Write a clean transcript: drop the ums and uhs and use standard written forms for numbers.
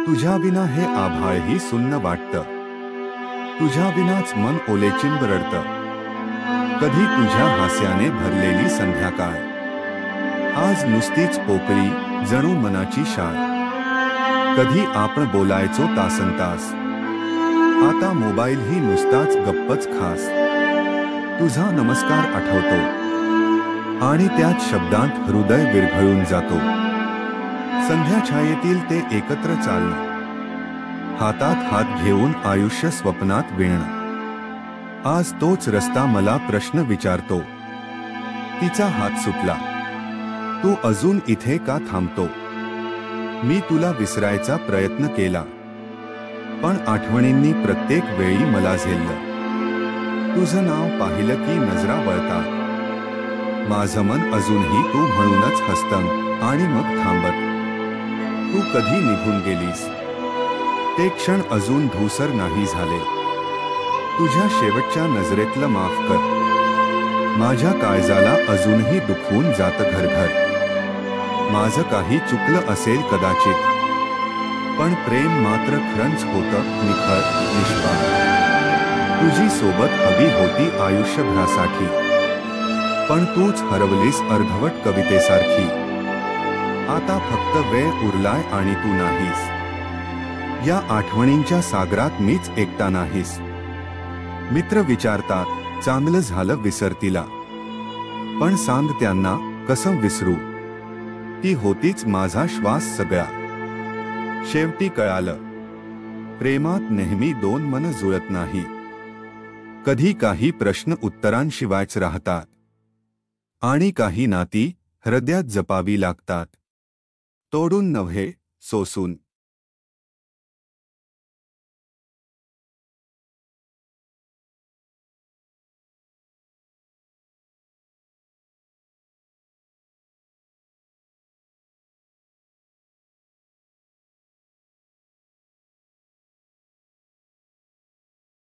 तुझ्या विना हे आभाळही सुन्न वाटतं, तुझ्या विनाच मन ओलेचिंब रडतं. कधी तुझ्या हास्याने भरलेली संध्याकाळ, आज नुसतीच पोकळी जणू मनाची शाळ. कधी आपण बोलायचो तासनतास, आता मोबाईलही नुसताच गप्पच खास. तुझा नमस्कार आठवतो आणि त्याच शब्दांत हृदय विरघळून जातो. संध्या छायेतील ते एकत्र चालणं, हातात हात घेऊन आयुष्य स्वप्नात विणणं. आज तोच रस्ता मला प्रश्न विचारतो. तिचा हात सुटला, तू अजून इथे का थांबतो? मी तुला विसरायचा प्रयत्न केला, पण आठवणींनी प्रत्येक वेळी मला झेललं. तुझं नाव पाहिलं की नजरा वळतात, माझं मन अजूनही तू म्हणूनच हसतं आणि मग थांबत. तू कधी निघून गेलीस, ते क्षण अजून धूसर नाही झाले. तुझ्या शेवटच्या नजरेतलं माफ कर, माझ्या काळजाला अजूनही दुखवून जातं घरघर. माझं काही चुकलं असेल कदाचित, पण प्रेम मात्र खरंच होतं निखळ निष्पाप. तुझी सोबत हवी होती आयुष्यभरासाठी, पण तूच हरवलीस अर्धवट कवितेसारखी. आता फक्त वेळ उरलाय आणि तू नाहीस, या आठवणींच्या सागरात मीच एकटा नाहीस. मित्र विचारतात, चांगलं झालं विसर तिला, पण सांग त्यांना कसं विसरू, ती होतीच माझा श्वास सगळा. शेवटी कळालं, प्रेमात नेहमी दोन मन जुळत नाही. कधी काही प्रश्न उत्तरांशिवायच राहतात आणि काही नाती हृदयात जपावी लागतात, तोडून नव्हे सोसून.